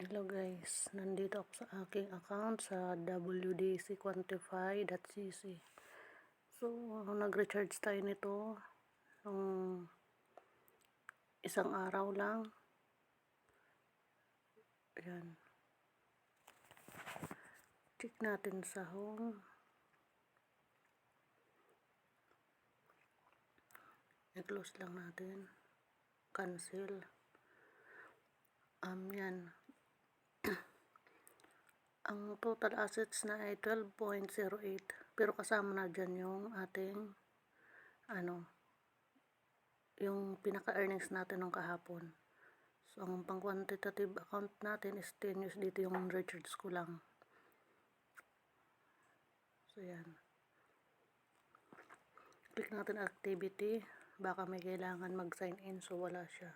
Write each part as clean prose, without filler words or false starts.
Hello guys, nandito ako sa aking account sa wdcquantify.cc. So, nag-recharge tayo nito nung isang araw lang. Ayan. Check natin sa home. I-close lang natin. Cancel. Yan. Ang total assets na ay 12.08. Pero kasama na dyan yung ating yung pinaka-earnings natin nung kahapon. So, ang pang quantitative account natin is 10 USD dito yung recharge ko lang. So, yan. Click natin activity. Baka may kailangan mag-sign in, so wala siya.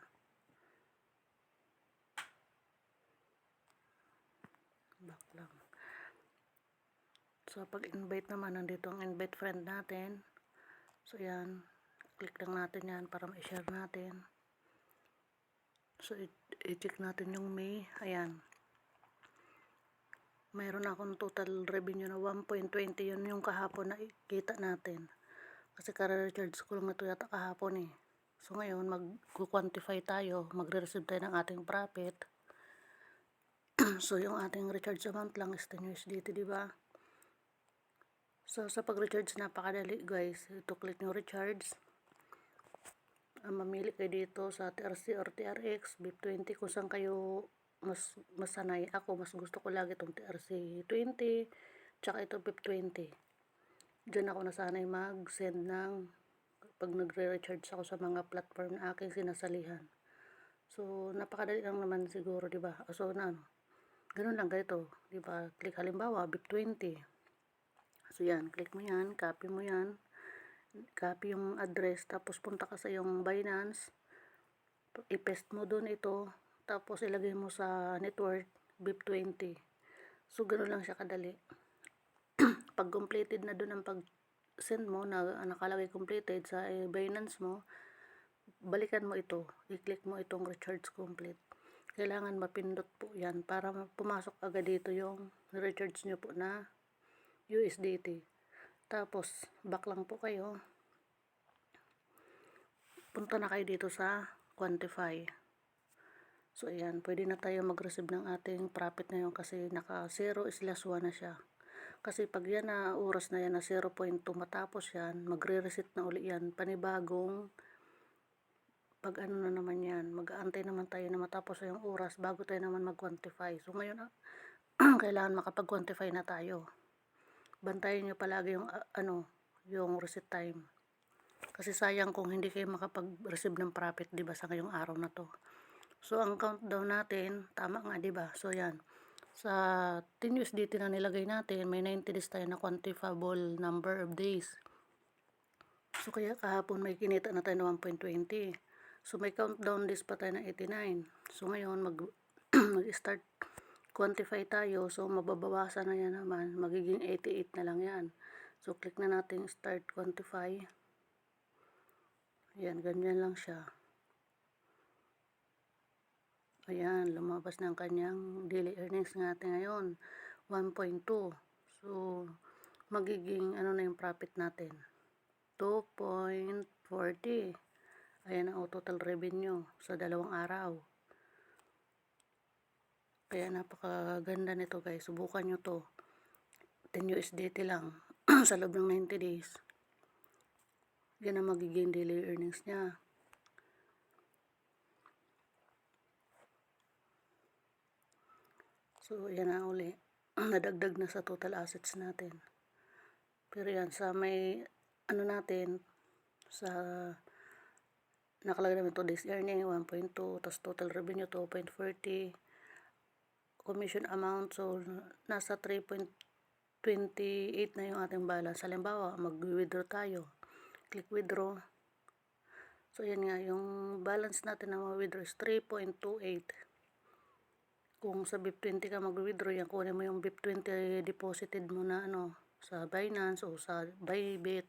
Back lang. So, pag-invite naman, nandito ang invite friend natin. So, yan. Click lang natin yan para ma-share natin. So, i-check natin yung May. Ayan. Mayroon akong total revenue na 1.20. Yun yung kahapon na ikita natin. Kasi kare-recharge ko lang ito yata kahapon eh. So, ngayon, mag-quantify tayo. Magre-receive tayo ng ating profit. So, yung ating recharge amount lang is 10 USDT, diba? So, sa pag-recharge, napakadali guys. Ito, click nyo recharge. Mamili kayo dito sa TRC or TRX, BIP20 kung saan kayo mas sanay. Ako, mas gusto ko lagi itong TRC20, tsaka ito BIP20. Diyan ako nasanay mag-send ng pag nagre-recharge ako sa mga platform na aking sinasalihan. So, napakadali lang naman siguro, diba? So, ganun lang ganito, diba? Click halimbawa, BIP20. So, yan. Click mo yan, copy mo yan. Copy yung address, tapos punta ka sa yung Binance, i-paste mo dun ito, tapos ilagay mo sa network BIP20. So, ganoon lang siya kadali. Pag completed na dun ang pag-send mo, na nakalagay completed sa Binance mo, balikan mo ito, i-click mo itong recharge complete. Kailangan mapindot po yan para pumasok agad dito yung recharge nyo po na USDT. Tapos, back lang po kayo. Punta na kayo dito sa quantify. So, ayan. Pwede na tayo mag-receive ng ating profit na yun kasi naka 0/1 na siya. Kasi pag yan na oras na yan na 0.2 matapos yan, magre-reset na uli yan. Panibagong pag na naman yan. Mag-aantay naman tayo na matapos yung oras bago tayo naman mag-quantify. So, ngayon, kailangan makapag-quantify na tayo. Bantayan nyo palagi yung yung reset time. Kasi sayang kung hindi kayo makapag-receive ng profit, 'di ba, sa ngayong araw na 'to. So, ang countdown natin, tama nga, 'di ba? So, yan. Sa 10 USDT na nilagay natin, may 90 days tayo na quantifiable number of days. So, kaya kahapon may kinita na tayo na 1.20. So, may countdown days pa tayo na 89. So, ngayon, mag-start quantify tayo. So, mababawasan na yan naman. Magiging 88 na lang yan. So, click na natin start quantify. Ayan, ganyan lang siya. Ayan, lumabas na ang kanyang daily earnings natin ngayon. 1.2. So, magiging na yung profit natin. 2.40. Ayan ang total revenue sa 2 araw. Kaya napakaganda nito guys. Subukan nyo to. 10 USDT lang sa loob ng 90 days. Yan ang magiging daily earnings niya. So, yan na uli. Nadagdag na sa total assets natin. Pero yan, sa may natin, sa nakalagay namin today's earning 1.2, tapos total revenue 2.40, commission amount, so nasa 3.28 na yung ating balance. Halimbawa, mag-withdraw tayo. Click withdraw. So, yan nga, yung balance natin na ma-withdraw is 3.28. Kung sa BIP20 ka mag-withdraw, yan, kunin mo yung BIP20 deposited mo na sa Binance o sa Bybit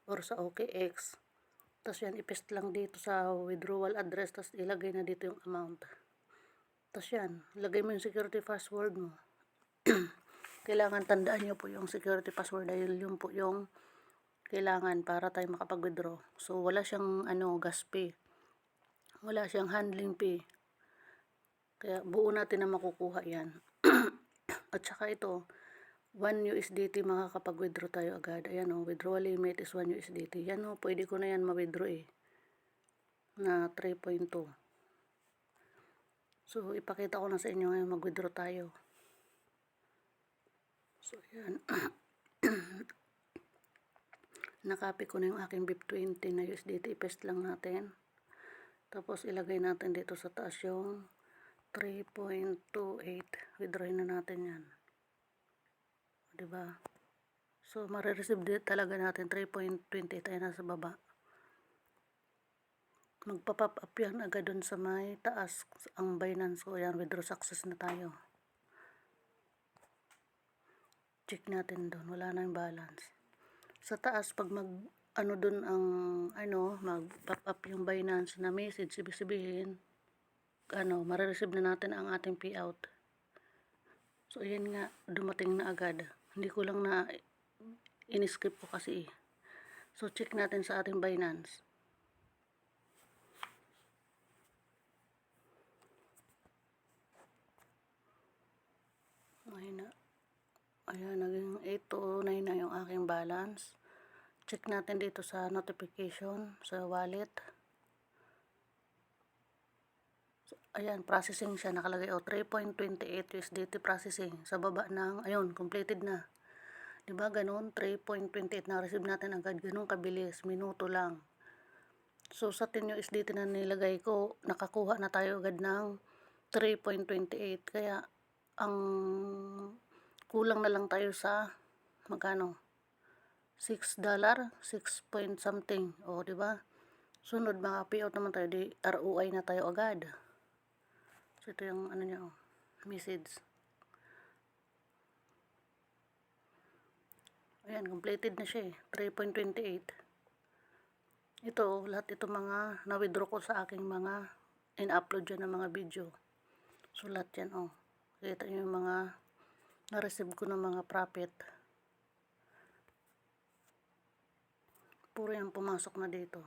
or sa OKX. Tapos yan, i-paste lang dito sa withdrawal address, tapos ilagay na dito yung amount. Tapos yan, lagay mo yung security password mo. Kailangan tandaan nyo po yung security password dahil yun po yung kailangan para tayo makapag-withdraw. So, wala siyang gas fee. Wala siyang handling fee. Kaya buo natin na makukuha yan. At saka ito, 1 USDT makakapag-withdraw tayo agad. Ayan withdrawal limit is 1 USDT. Yan pwede ko na yan ma-withdraw na 3.2. So, ipakita ko na sa inyo ngayon mag-withdraw tayo. So, ayan. Nakopy ko na yung aking BIP20 na USDT. I-paste lang natin. Tapos, ilagay natin dito sa taas yung 3.28. Withdrawin na natin yan. Diba? So, marireceive din talaga natin 3.28. Ayan nasa baba. Magpa-pop up yan agad dun sa may taas ang Binance ko. Ayan, withdraw success na tayo. Check natin dun, wala na yung balance. Sa taas, pag dun ang mag-pop up yung Binance na message, ibig sabihin, marireceive na natin ang ating payout. So, ayan nga, dumating na agad. Hindi ko lang na in-skip ko kasi. So, check natin sa ating Binance. Ayan, naging 809 na yung aking balance. Check natin dito sa notification, sa wallet. So, ayan, processing siya. Nakalagay 3.28 USDT processing. Sa baba ng, ayun, completed na. Diba, ganun, 3.28 na-receive natin agad. Ganun kabilis, minuto lang. So, sa 10 USDT na nilagay ko, nakakuha na tayo agad ng 3.28. Kaya, ang kulang na lang tayo sa magkano? $6, 6 point something. O, di ba? Sunod, maka-payout naman tayo. Di ROI na tayo agad. So, ito yung niya, message. Ayan, completed na siya 3.28. Ito, lahat ito mga na-withdraw ko sa aking mga in-upload dyan ng mga video. So, lahat yan, Kita nyo yung mga na-receive ko ng mga profit. Puro yung pumasok na dito.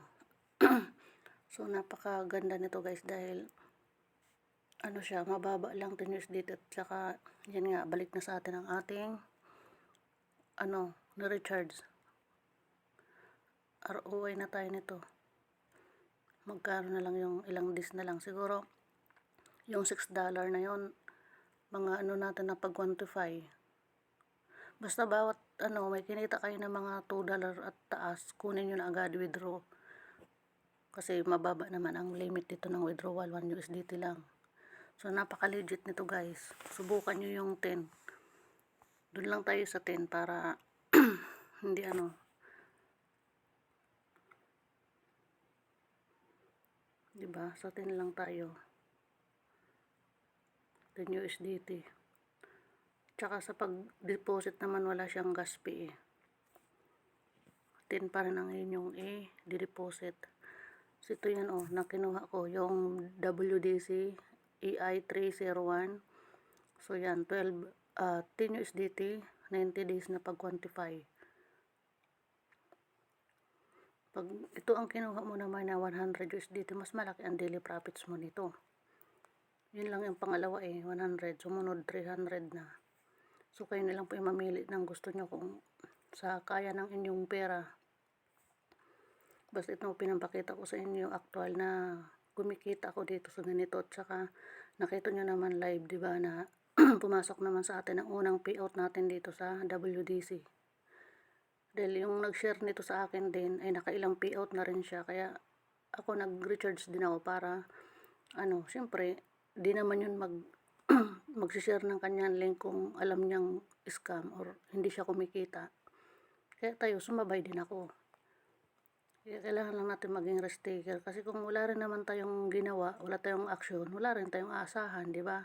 So, napakaganda nito guys dahil siya, mababa lang 10 USDT at saka yan nga, balik na sa atin ang ating na-recharge. ROI na tayo nito. Magkano na lang yung ilang days na lang. Siguro, yung $6 na yon mga natin na pag-quantify. Basta bawat may kinita kayo ng mga $2 at taas, kunin nyo na agad, withdraw. Kasi mababa naman ang limit dito ng withdrawal, 1 USDT lang. So, napaka-legit nito guys. Subukan nyo yung 10. Doon lang tayo sa 10 para hindi diba? Sa 10 lang tayo. 10 USDT. Tsaka sa pag-deposit naman wala siyang gas fee 10 pa rin ang inyong i-deposit. So, ito yan nakinuha ko yung WDC EI301. So, yan 10 USDT 90 days na pag-quantify. Pag ito ang kinuha mo naman na 100 USDT, mas malaki ang daily profits mo nito. Yun lang yung pangalawa 100, sumunod 300 na. So, kayo nilang po yung mamili ng gusto nyo kung sa kaya ng inyong pera. Basta ito pinapakita ko sa inyo actual na kumikita ako dito sa ganito. At saka nakita nyo naman live, diba, na pumasok naman sa atin ang unang payout natin dito sa WDC. Dahil yung nag-share nito sa akin din ay nakailang payout na rin siya. Kaya ako nag-recharge din ako para syempre di naman yun mag-share ng kanyang link kung alam niyang scam or hindi siya kumikita. Kaya tayo sumabay din ako. Kaya kailangan lang natin maging risk taker kasi kung wala rin naman tayong ginawa, wala tayong action, wala rin tayong aasahan, di ba?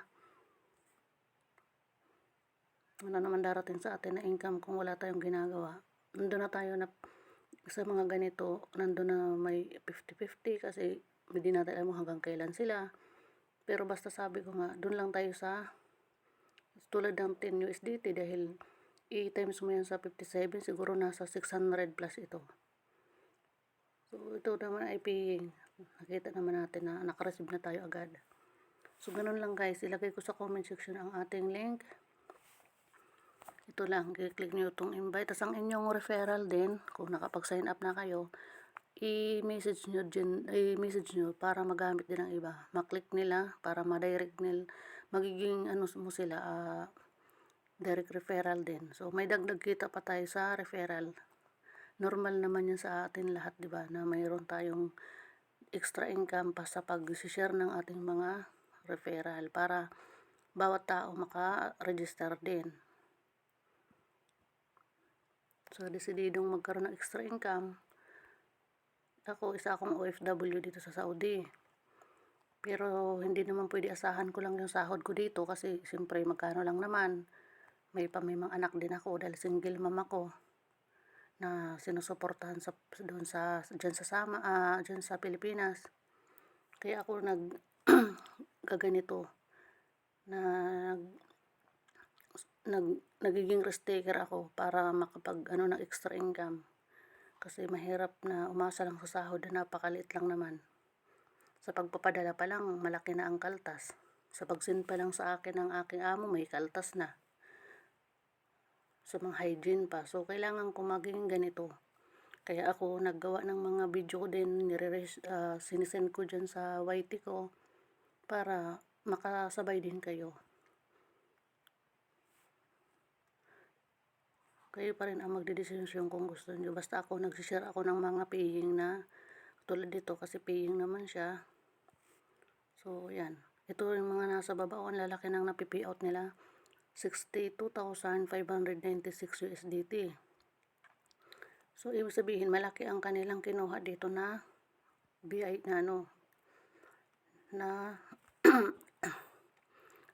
Wala naman darating sa atin na income kung wala tayong ginagawa. Nandun na tayo na sa mga ganito, nandun na may 50-50 kasi hindi natin alam hanggang kailan sila. Pero basta sabi ko nga, dun lang tayo sa tulad ng 10 USDT dahil i-times mo yan sa 57, siguro nasa 600 plus ito. So, ito naman ay paying. Nakita naman natin na nakareceive na tayo agad. So, ganun lang guys. Ilagay ko sa comment section ang ating link. Ito lang. I-click nyo itong invite. Tapos ang inyong referral din, kung nakapag-sign up na kayo, i-message nyo para magamit din ng iba. Ma-click nila para ma-direct nila. Magiging ano mo sila, direct referral din. So, may dagdag kita pa tayo sa referral. Normal naman yun sa atin lahat, di ba? Na mayroon tayong extra income pa sa pag-share ng ating mga referral para bawat tao maka-register din. So, desididong magkaroon ng extra income. Ako, isa akong OFW dito sa Saudi. Pero, hindi naman pwede asahan ko lang yung sahod ko dito kasi, siyempre, magkano lang naman. May mga anak din ako dahil single mom ako na sinusuportahan dyan sa Pilipinas. Kaya ako gaganito na nagiging risk taker ako para makapag ng extra income. Kasi mahirap na umasa lang sa sahod na napakaliit lang naman. Sa pagpapadala pa lang, malaki na ang kaltas. Sa pag-send pa lang sa akin ng aking amo, may kaltas na. Sa mga hygiene pa. So, kailangan ko maging ganito. Kaya ako naggawa ng mga video ko din, sinisend ko dyan sa YT ko para makasabay din kayo. Kayo pa rin ang magdedesisyon kung gusto nyo. Basta ako nagsishare ako ng mga paying na tulad dito kasi paying naman siya. So, yan. Ito yung mga nasa baba. Ang lalaki ng napipayout nila. 62,596 USDT. So, ibig sabihin, malaki ang kanilang kinuha dito na BI na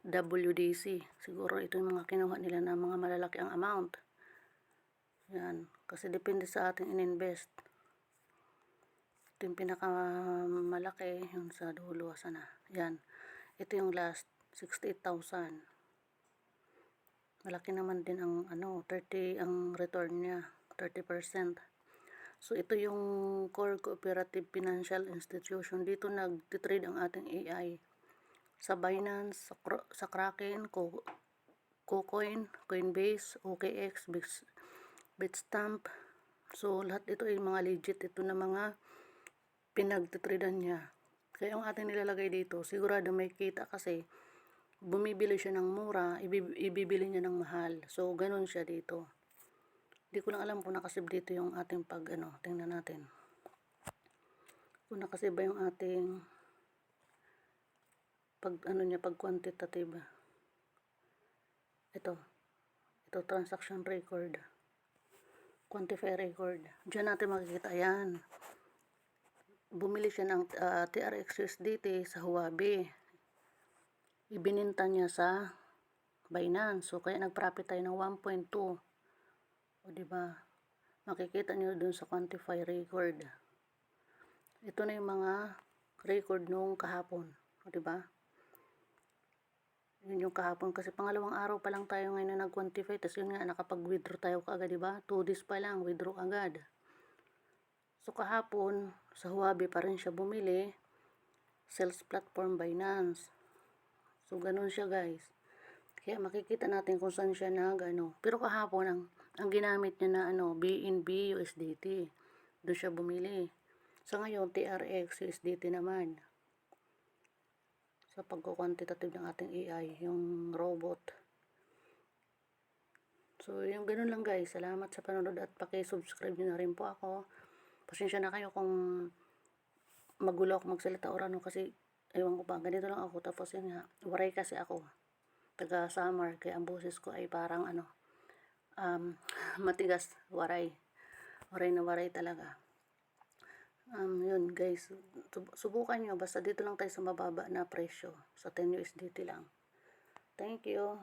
WDC. Siguro ito yung mga kinuha nila na mga malalaki ang amount. Yan. Kasi depende sa ating ininvest. Ito yung pinakamalaki, yung sa dulo. Sana. Yan. Ito yung last, 68,000. Malaki naman din ang 30 ang return niya, 30%. So ito yung Core Cooperative Financial Institution. Dito nagtitrade ang ating AI. Sa Binance, sa Kraken, KuCoin, Coinbase, OKX, Bitstamp. So lahat ito ay mga legit. Ito na mga pinagtitradean niya. Kaya ang ating nilalagay dito, sigurado may kita kasi bumibili siya ng mura, ibibili niya ng mahal. So, ganun siya dito. Hindi ko lang alam kung nakasave dito yung ating tingnan natin. Kung nakasave ba yung ating pag quantitative. Ito transaction record. Quantify record. Diyan natin makikita yan. Bumili siya ng TRX USDT sa Huobi. Ibininta niya sa Binance. So, kaya nag-profit tayo ng 1.2. O, diba? Makikita niyo dun sa quantify record. Ito na yung mga record nung kahapon. O, diba? Yun yung kahapon. Kasi pangalawang araw pa lang tayo ngayon na nag-quantify. Tapos yun nga, nakapag-withdraw tayo kaagad, diba? 2 days pa lang, withdraw agad. So, kahapon, sa Huobi pa rin siya bumili. Sales platform Binance. So, ganun siya guys. Kaya makikita natin kung saan siya Pero kahapon, ang ginamit niya na BNB USDT. Doon siya bumili. Sa ngayon, TRX USDT naman. Sa pagko-quantitative ng ating AI, yung robot. So, yung ganun lang guys. Salamat sa panonood at paki-subscribe nyo na rin po ako. Pasensya na kayo kung magulo ako magsalita or kasi ewan ko ba, ganito lang ako. Tapos yun nga, waray kasi ako. Taga summer, kaya ang boses ko ay parang matigas, waray. Waray na waray talaga. Yun guys, subukan nyo. Basta dito lang tayo sa mababa na presyo. Sa 10 USDT lang. Thank you.